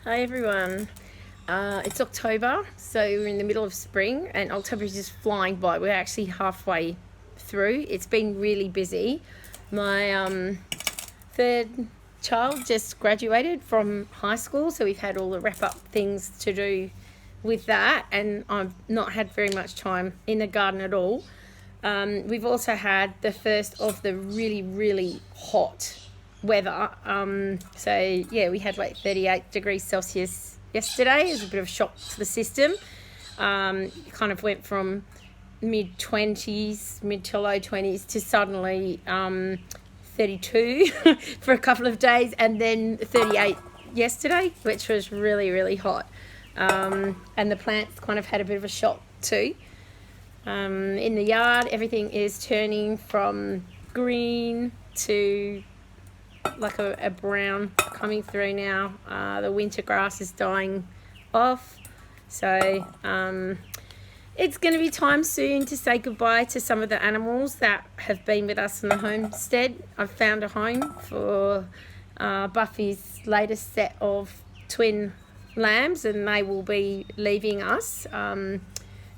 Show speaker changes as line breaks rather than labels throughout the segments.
Hi everyone. It's October, so we're in the middle of spring, and October is just flying by. We're actually halfway through. It's been really busy. My third child just graduated from high school, so we've had all the wrap up things to do with that, and I've not had very much time in the garden at all. We've also had the first of the really hot weather. So yeah, we had like 38 degrees Celsius yesterday. It was a bit of a shock to the system. It kind of went from mid to low 20s to suddenly 32 for a couple of days, and then 38 yesterday, which was really hot. And the plants kind of had a bit of a shock too. In the yard, everything is turning from green to like a brown coming through now. The winter grass is dying off, so it's going to be time soon to say goodbye to some of the animals that have been with us in the homestead. I've found a home for Buffy's latest set of twin lambs, and they will be leaving us.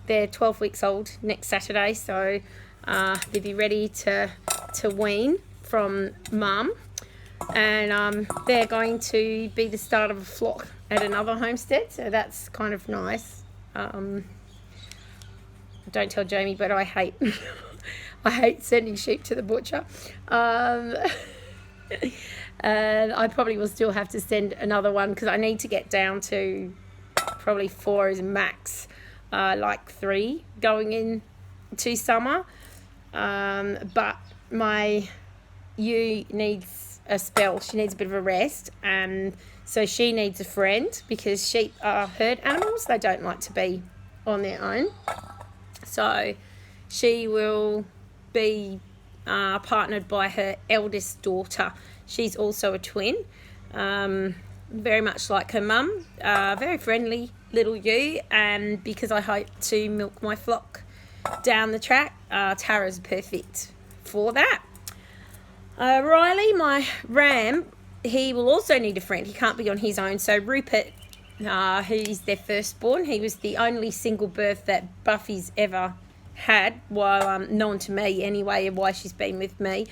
They're 12 weeks old next Saturday, so they'll be ready to wean from mum. And they're going to be the start of a flock at another homestead, so that's kind of nice. Don't tell Jamie, but I hate I hate sending sheep to the butcher. And I probably will still have to send another one because I need to get down to probably 4 is max, like 3 going into summer. But my ewe needs a spell. She needs a bit of a rest, and so she needs a friend because sheep are herd animals. They don't like to be on their own, so she will be partnered by her eldest daughter. She's also a twin, very much like her mum, very friendly little ewe. And because I hope to milk my flock down the track, Tara's perfect for that. Riley, my ram, he will also need a friend. He can't be on his own. So Rupert, who's their firstborn, he was the only single birth that Buffy's ever had, while known to me anyway, and why she's been with me.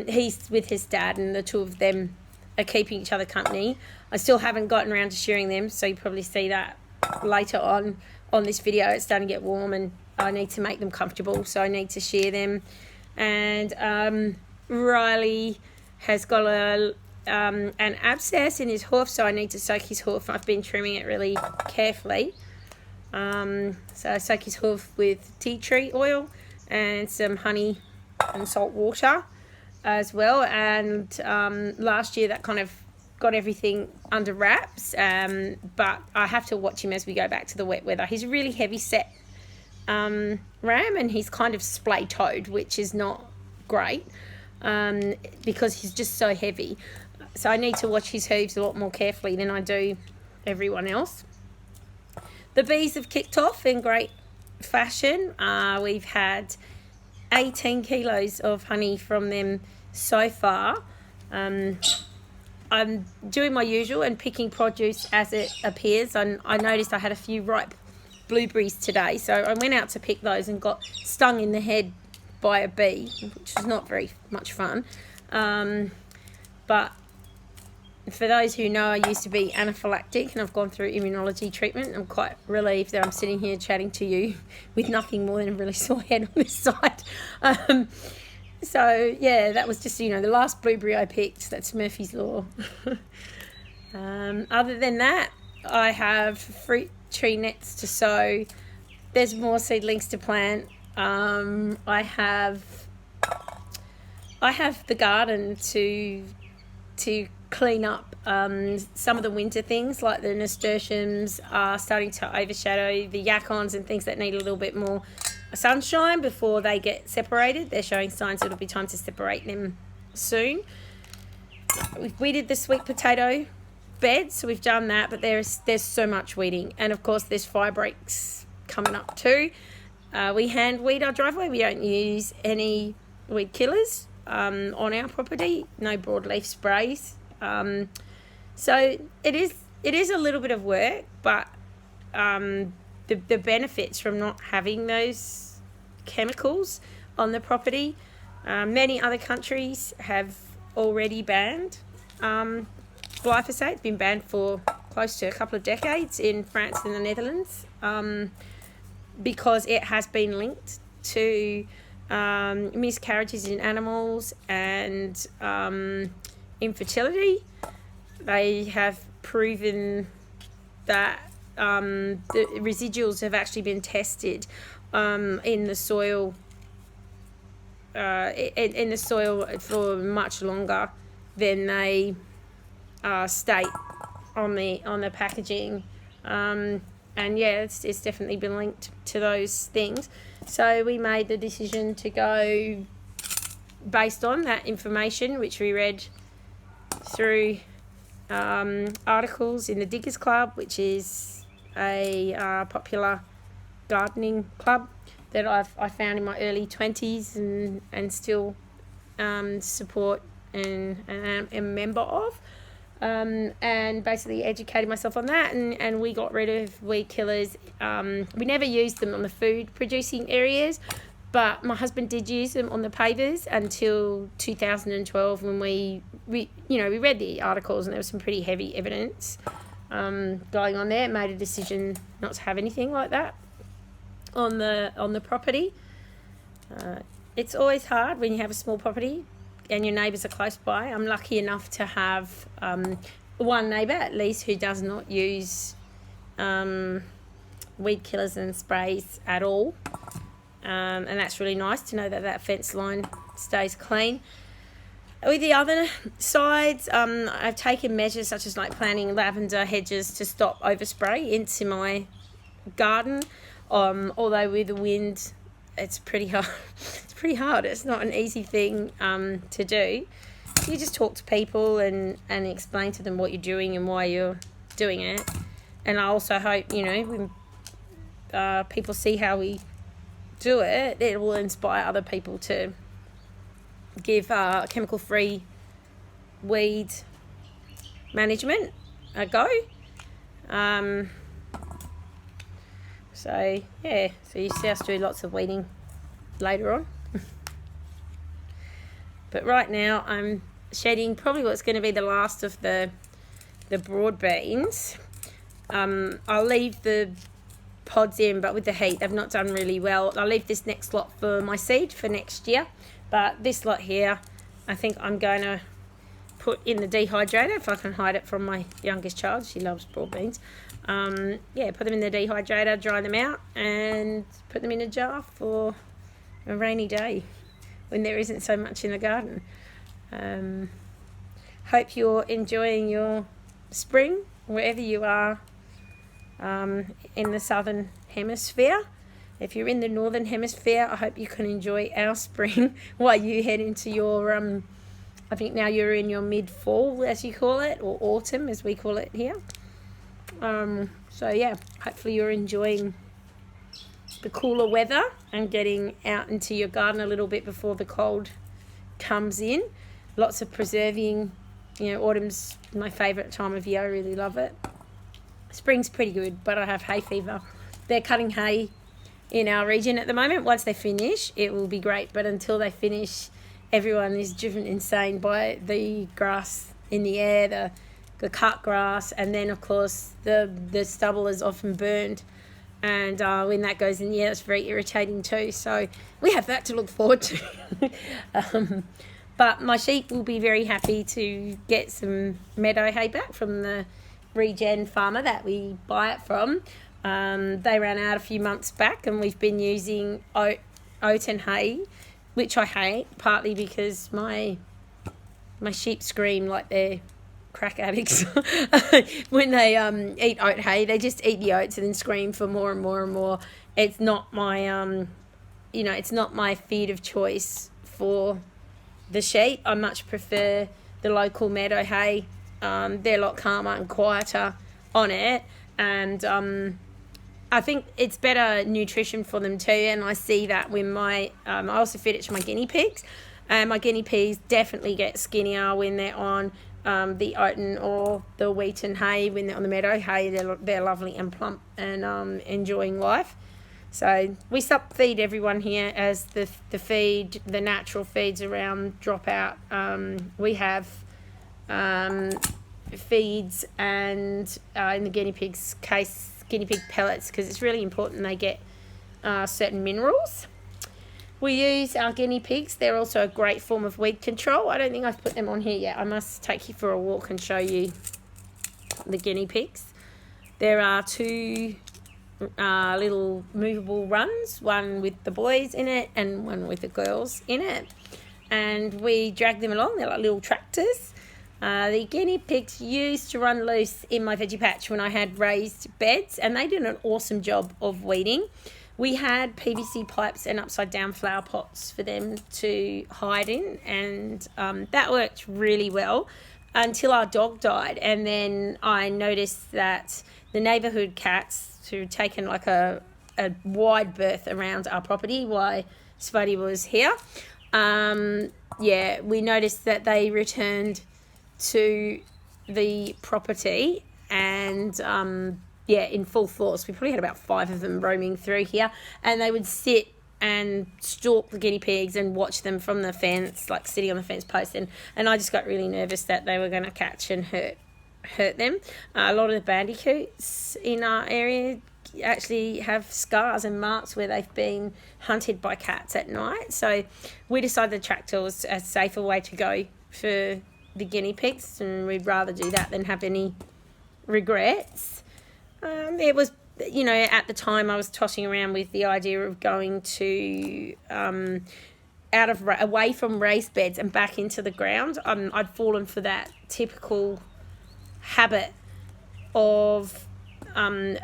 He's with his dad, and the two of them are keeping each other company. I still haven't gotten around to shearing them, so you probably see that later on this video. It's starting to get warm, and I need to make them comfortable, so I need to shear them. And Riley has got an abscess in his hoof, so I need to soak his hoof. I've been trimming it really carefully. So I soak his hoof with tea tree oil and some honey and salt water as well. And last year that kind of got everything under wraps, but I have to watch him as we go back to the wet weather. He's a really heavy set ram, and he's kind of splay-toed, which is not great. Because he's just so heavy. So I need to watch his hooves a lot more carefully than I do everyone else. The bees have kicked off in great fashion. We've had 18 kilos of honey from them so far. I'm doing my usual and picking produce as it appears. I noticed I had a few ripe blueberries today, so I went out to pick those and got stung in the head by a bee, which is not very much fun. But for those who know, I used to be anaphylactic, and I've gone through immunology treatment. I'm quite relieved that I'm sitting here chatting to you with nothing more than a really sore head on this side. So yeah, that was just, the last blueberry I picked. That's Murphy's Law. Other than that, I have fruit tree nets to sow. There's more seedlings to plant. I have the garden to clean up. Some of the winter things, like the nasturtiums, are starting to overshadow the yacons and things that need a little bit more sunshine before they get separated. They're showing signs it'll be time to separate them soon. We've weeded the sweet potato bed, so we've done that, but there's so much weeding, and of course there's fire breaks coming up too. We hand weed our driveway. We don't use any weed killers on our property. No broadleaf sprays. So it is it is a little bit of work, but the benefits from not having those chemicals on the property. Many other countries have already banned glyphosate. It's been banned for close to a couple of decades in France and the Netherlands, because it has been linked to miscarriages in animals and infertility. They have proven that the residuals have actually been tested in the soil in the soil for much longer than they state on the packaging, and yeah, it's definitely been linked to those things. So we made the decision to go based on that information, which we read through articles in the Diggers Club, which is a popular gardening club that I found in my early 20s and still support and am a member of, and basically educated myself on that, and we got rid of weed killers. We never used them on the food producing areas, but my husband did use them on the pavers until 2012, when we read the articles, and there was some pretty heavy evidence going on there. Made a decision not to have anything like that on the property. It's always hard when you have a small property and your neighbours are close by. I'm lucky enough to have one neighbour at least who does not use weed killers and sprays at all, and that's really nice to know that fence line stays clean. With the other sides, I've taken measures such as like planting lavender hedges to stop overspray into my garden. Although with the wind, it's pretty hard. It's not an easy thing to do. You just talk to people and explain to them what you're doing and why you're doing it. And I also hope, when people see how we do it, it will inspire other people to give chemical-free weed management a go. So you see us do lots of weeding later on. But right now I'm shedding probably what's going to be the last of the broad beans. I'll leave the pods in, but with the heat they've not done really well. I'll leave this next lot for my seed for next year, but this lot here I think I'm going to put in the dehydrator if I can hide it from my youngest child. She loves broad beans. Put them in the dehydrator, dry them out, and put them in a jar for a rainy day when there isn't so much in the garden. Hope you're enjoying your spring wherever you are in the southern hemisphere. If you're in the northern hemisphere, I hope you can enjoy our spring while you head into your I think now you're in your mid-fall, as you call it, or autumn as we call it here. Hopefully you're enjoying the cooler weather and getting out into your garden a little bit before the cold comes in. Lots of preserving. Autumn's my favourite time of year. I really love it. Spring's pretty good, but I have hay fever. They're cutting hay in our region at the moment. Once they finish, it will be great, but until they finish, everyone is driven insane by the grass in the air, the cut grass, and then of course the stubble is often burned, and when that goes in, it's very irritating too. So we have that to look forward to. But my sheep will be very happy to get some meadow hay back from the regen farmer that we buy it from. They ran out a few months back, and we've been using oat and hay, which I hate, partly because my sheep scream like they're crack addicts when they eat oat hay. They just eat the oats and then scream for more and more and more. It's not my it's not my feed of choice for the sheep. I much prefer the local meadow hay. They're a lot calmer and quieter on it, and I think it's better nutrition for them too. And I see that when I also feed it to my guinea pigs. My guinea pigs definitely get skinnier when they're on the oaten or the wheaten hay when they're on the meadow hay. They're lovely and plump and enjoying life. So we sup feed everyone here as the natural feeds around drop out. We have feeds and in the guinea pigs case, guinea pig pellets, because it's really important they get certain minerals. We use our guinea pigs. They're also a great form of weed control. I don't think I've put them on here yet. I must take you for a walk and show you the guinea pigs. There are two little movable runs, one with the boys in it and one with the girls in it. And we drag them along. They're like little tractors. The guinea pigs used to run loose in my veggie patch when I had raised beds, and they did an awesome job of weeding. We had PVC pipes and upside down flower pots for them to hide in, and that worked really well until our dog died. And then I noticed that the neighbourhood cats, who had taken like a wide berth around our property while Spuddy was here, we noticed that they returned to the property and in full force. We probably had about 5 of them roaming through here, and they would sit and stalk the guinea pigs and watch them from the fence, like sitting on the fence post, and I just got really nervous that they were going to catch and hurt them. A lot of the bandicoots in our area actually have scars and marks where they've been hunted by cats at night, so we decided the tractor was a safer way to go for the guinea pigs, and we'd rather do that than have any regrets. It was, at the time I was tossing around with the idea of going to away from raised beds and back into the ground. I'd fallen for that typical habit of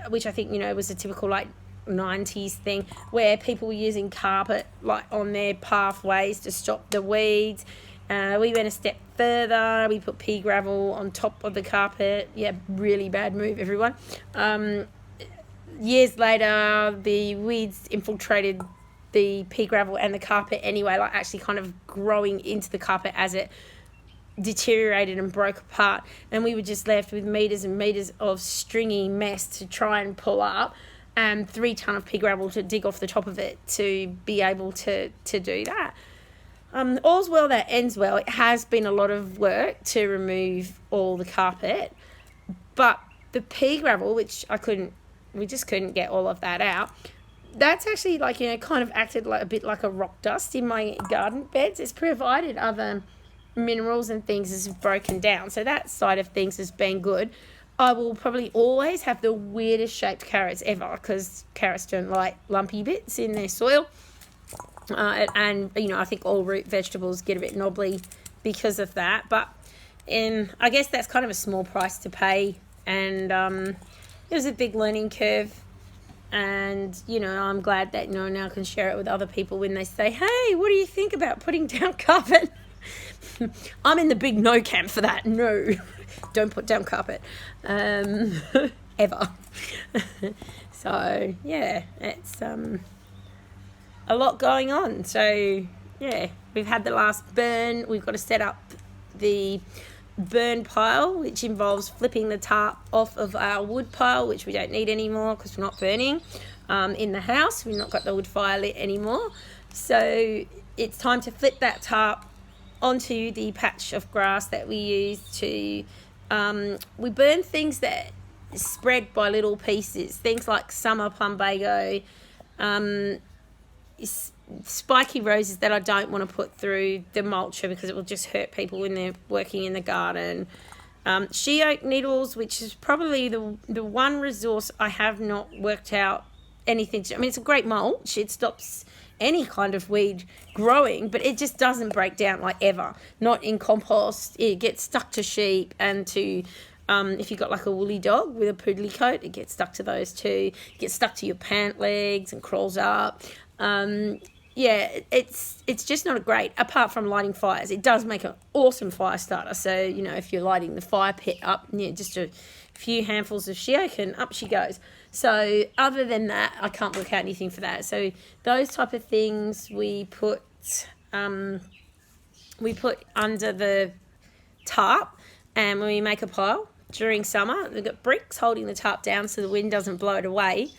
which I think was a typical like 90s thing, where people were using carpet like on their pathways to stop the weeds. We went a step further. We put pea gravel on top of the carpet. Yeah, really bad move, everyone. Years later, the weeds infiltrated the pea gravel and the carpet anyway, like actually kind of growing into the carpet as it deteriorated and broke apart. And we were just left with meters and meters of stringy mess to try and pull up, and 3 ton of pea gravel to dig off the top of it to be able to do that. All's well that ends well. It has been a lot of work to remove all the carpet, but the pea gravel, which we just couldn't get all of that out. That's actually kind of acted like a bit like a rock dust in my garden beds. It's provided other minerals and things as broken down. So that side of things has been good. I will probably always have the weirdest shaped carrots ever, because carrots don't like lumpy bits in their soil. And I think all root vegetables get a bit knobbly because of that, but I guess that's kind of a small price to pay, and it was a big learning curve, and I'm glad that I now can share it with other people when they say, hey, what do you think about putting down carpet? I'm in the big no camp for that. No, don't put down carpet ever. So yeah, it's a lot going on. So yeah, we've had the last burn. We've got to set up the burn pile, which involves flipping the tarp off of our wood pile, which we don't need anymore because we're not burning in the house. We've not got the wood fire lit anymore, so it's time to flip that tarp onto the patch of grass that we use to we burn things that spread by little pieces, things like summer plumbago, spiky roses that I don't want to put through the mulcher because it will just hurt people when they're working in the garden. She oak needles, which is probably the one resource I have not worked out anything to. I mean, it's a great mulch. It stops any kind of weed growing, but it just doesn't break down like ever. Not in compost. It gets stuck to sheep and to if you've got like a woolly dog with a poodly coat, it gets stuck to those too. It gets stuck to your pant legs and crawls up. It's just not great, apart from lighting fires. It does make an awesome fire starter. So, if you're lighting the fire pit up, just a few handfuls of she oak and up she goes. So other than that, I can't work out anything for that. So those type of things we put under the tarp. And when we make a pile during summer, we've got bricks holding the tarp down so the wind doesn't blow it away.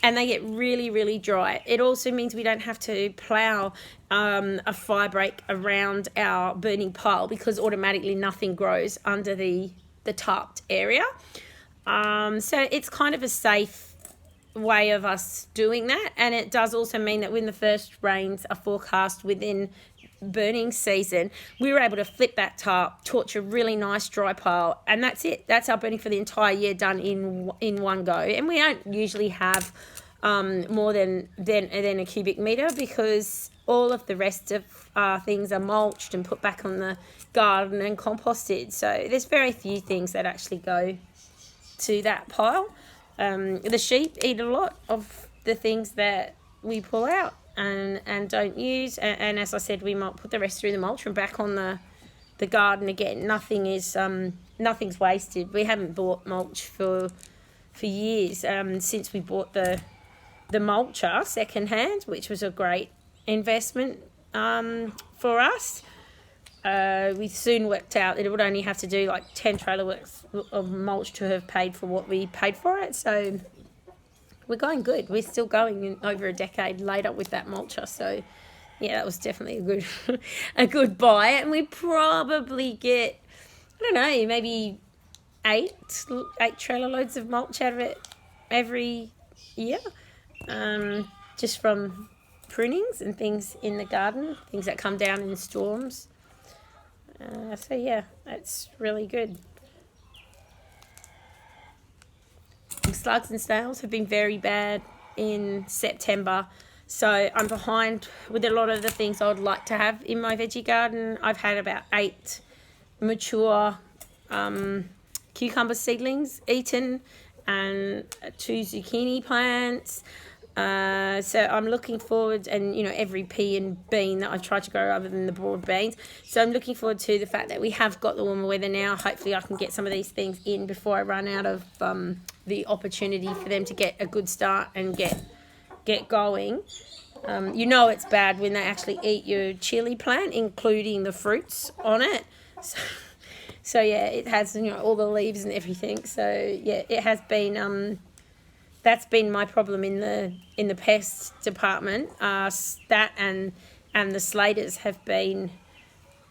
And they get really, really dry. It also means we don't have to plough a fire break around our burning pile, because automatically nothing grows under the tarped area. So it's kind of a safe way of us doing that. And it does also mean that when the first rains are forecast within burning season, we were able to flip that tarp, torch a really nice dry pile, and that's it. That's our burning for the entire year done in one go. And we don't usually have more than a cubic metre, because all of the rest of things are mulched and put back on the garden and composted. So there's very few things that actually go to that pile. The sheep eat a lot of the things that we pull out and don't use, and as I said, we might put the rest through the mulch and back on the garden again. Nothing's wasted. We haven't bought mulch for years, since we bought the mulcher secondhand, which was a great investment for us. We soon worked out that it would only have to do like 10 trailer works of mulch to have paid for what we paid for it. So we're going good. We're still going in over a decade later with that mulcher. So yeah, that was definitely a good buy. And we probably get, I don't know, maybe eight trailer loads of mulch out of it every year, just from prunings and things in the garden, things that come down in storms. So yeah, that's really good. Slugs and snails have been very bad in September, so I'm behind with a lot of the things I would like to have in my veggie garden. I've had about 8 mature cucumber seedlings eaten and 2 zucchini plants. So I'm looking forward, and every pea and bean that I've tried to grow other than the broad beans. So I'm looking forward to the fact that we have got the warmer weather now. Hopefully I can get some of these things in before I run out of the opportunity for them to get a good start and get going. It's bad when they actually eat your chili plant, including the fruits on it. So yeah, it has all the leaves and everything. So yeah, it has been that's been my problem in the pest department. That and the slaters have been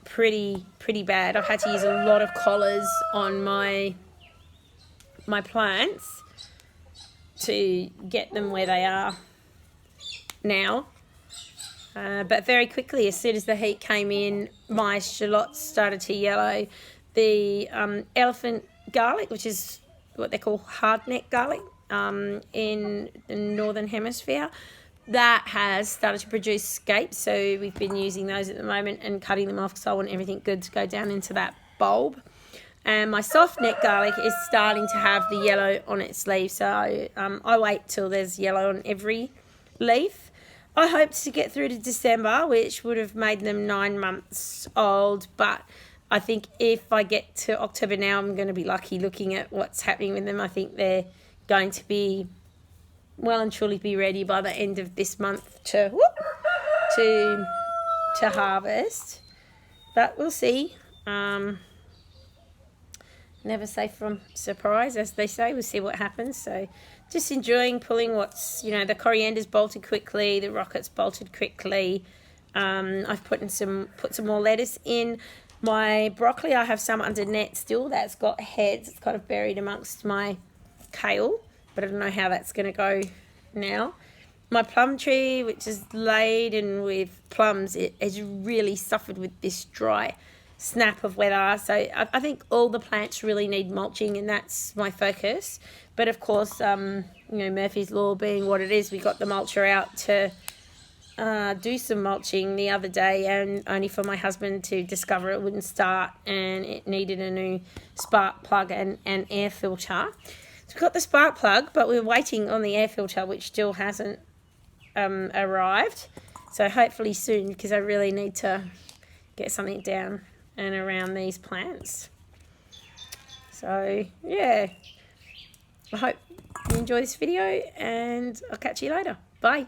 pretty bad. I've had to use a lot of collars on my plants to get them where they are now. But very quickly, as soon as the heat came in, my shallots started to yellow. The elephant garlic, which is what they call hardneck garlic, in the northern hemisphere, that has started to produce scapes. So we've been using those at the moment and cutting them off because I want everything good to go down into that bulb. And my soft neck garlic is starting to have the yellow on its leaves. So I wait till there's yellow on every leaf. I hoped to get through to December, which would have made them 9 months old, but I think if I get to October now, I'm going to be lucky looking at what's happening with them. I think they're going to be well and truly be ready by the end of this month to harvest. But we'll see. Never safe from surprise, as they say. We'll see what happens. So just enjoying pulling what's, the coriander's bolted quickly, the rocket's bolted quickly. I've put some more lettuce in. My broccoli, I have some under net still that's got heads. It's kind of buried amongst my kale, but I don't know how that's going to go now. My plum tree, which is laden with plums, it has really suffered with this dry snap of weather. So I think all the plants really need mulching, and that's my focus. But of course, Murphy's Law being what it is, we got the mulcher out to do some mulching the other day, and only for my husband to discover it wouldn't start and it needed a new spark plug and air filter. So we've got the spark plug, but we're waiting on the air filter, which still hasn't arrived. So hopefully soon, because I really need to get something down and around these plants. So yeah, I hope you enjoy this video, and I'll catch you later. Bye.